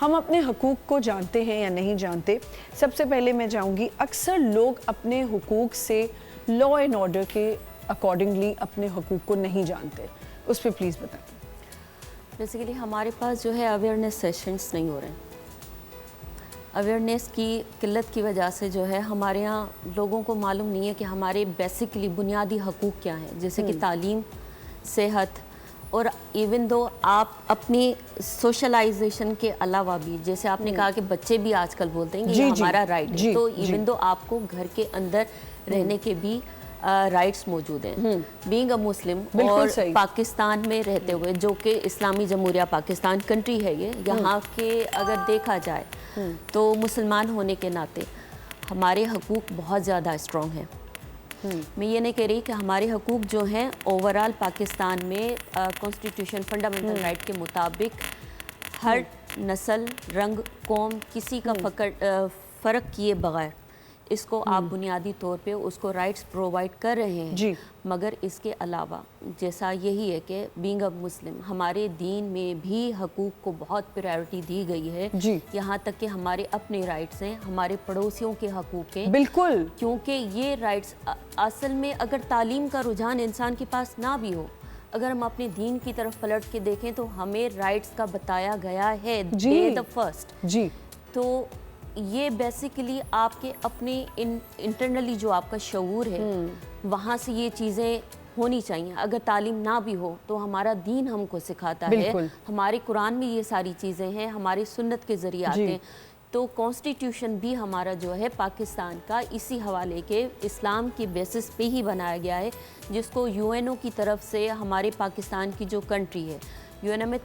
ہم اپنے حقوق کو جانتے ہیں یا نہیں جانتے؟ سب سے پہلے میں جاؤں گی، اکثر لوگ اپنے حقوق سے لا اینڈ آرڈر کے اکارڈنگلی اپنے حقوق کو نہیں جانتے، اس پہ پلیز بتائیں۔ بیسیکلی ہمارے پاس جو ہے اویئرنیس سیشنز نہیں ہو رہے ہیں۔ اویئرنیس کی قلت کی وجہ سے جو ہے ہمارے یہاں لوگوں کو معلوم نہیں ہے کہ ہمارے بیسکلی بنیادی حقوق کیا ہیں، جیسے کہ تعلیم، صحت، اور ایون دو آپ اپنی سوشلائزیشن کے علاوہ بھی، جیسے آپ نے کہا کہ بچے بھی آج کل بولتے ہیں کہ یہ ہمارا رائٹ ہے، تو ایون دو آپ کو گھر کے اندر رہنے کے بھی رائٹس موجود ہیں۔ بینگ اے مسلم اور پاکستان میں رہتے ہوئے، جو کہ اسلامی جمہوریہ پاکستان کنٹری ہے، یہاں کے اگر دیکھا جائے تو مسلمان ہونے کے ناطے ہمارے حقوق بہت زیادہ اسٹرانگ ہیں۔ میں یہ نہیں کہہ رہی کہ ہمارے حقوق جو ہیں اوورال پاکستان میں کانسٹیٹیوشن فنڈامنٹل رائٹ کے مطابق ہر نسل، رنگ، قوم، کسی کا فرق کیے بغیر اس کو آپ بنیادی طور پہ اس کو رائٹس پرووائڈ کر رہے ہیں، مگر اس کے علاوہ جیسا یہی ہے کہ بینگ اے مسلم ہمارے دین میں بھی حقوق کو بہت پرائیورٹی دی گئی ہے، یہاں تک کہ ہمارے اپنے رائٹس ہیں، ہمارے پڑوسیوں کے حقوق ہیں، بالکل، کیونکہ یہ رائٹس اصل میں اگر تعلیم کا رجحان انسان کے پاس نہ بھی ہو، اگر ہم اپنے دین کی طرف پلٹ کے دیکھیں تو ہمیں رائٹس کا بتایا گیا ہے دا فرسٹ، تو یہ بیسیکلی آپ کے اپنے انٹرنلی جو آپ کا شعور ہے وہاں سے یہ چیزیں ہونی چاہیے۔ اگر تعلیم نہ بھی ہو تو ہمارا دین ہم کو سکھاتا ہے، ہمارے قرآن میں یہ ساری چیزیں ہیں، ہماری سنت کے ذریعے آتے ہیں، تو کانسٹیٹیوشن بھی ہمارا جو ہے پاکستان کا اسی حوالے کے اسلام کی بیسس پہ ہی بنایا گیا ہے، جس کو یو این او کی طرف سے ہمارے پاکستان کی جو کنٹری ہے، یو این او میں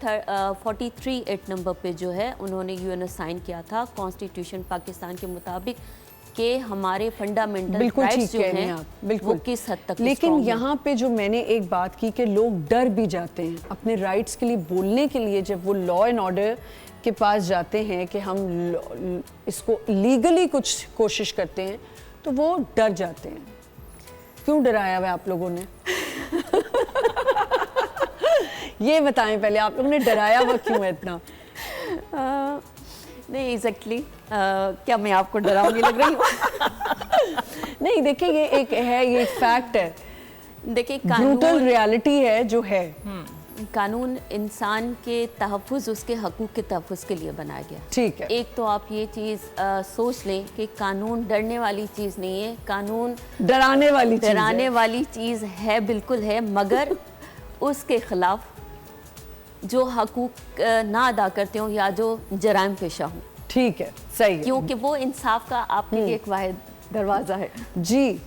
43 ایٹ نمبر پہ جو ہے انہوں نے یو این او سائن کیا تھا کانسٹیٹیوشن پاکستان کے مطابق کہ ہمارے فنڈامنٹل رائٹس جو ہیں وہ کس حد تک۔ لیکن یہاں پہ جو میں نے ایک بات کی کہ لوگ ڈر بھی جاتے ہیں اپنے رائٹس کے لیے بولنے کے لیے، جب وہ لا اینڈ آرڈر کے پاس جاتے ہیں کہ ہم اس کو لیگلی کچھ کوشش کرتے ہیں تو وہ ڈر جاتے ہیں۔ کیوں ڈرایا ہوا آپ لوگوں نے؟ یہ بتائیں پہلے، آپ لوگوں نے ڈرایا ہوا کیوں ہے اتنا؟ نہیں ایگزیکٹلی کیا میں آپ کو ڈراؤں گی لگ رہی ہوں؟ نہیں دیکھیں، یہ ایک ہے، یہ ایک فیکٹ ہے، دیکھیں بروٹل ریالٹی ہے جو ہے۔ قانون انسان کے تحفظ، اس کے حقوق کے تحفظ کے لیے بنایا گیا۔ ٹھیک ہے، ایک تو آپ یہ چیز سوچ لیں کہ قانون ڈرنے والی چیز نہیں ہے، قانون ڈرانے والی چیز ہے، بالکل ہے، مگر اس کے خلاف جو حقوق نہ ادا کرتے ہوں یا جو جرائم پیشہ ہوں۔ ٹھیک ہے، صحیح ہے، کیونکہ وہ انصاف کا آپ کے لیے ایک واحد دروازہ ہے۔ جی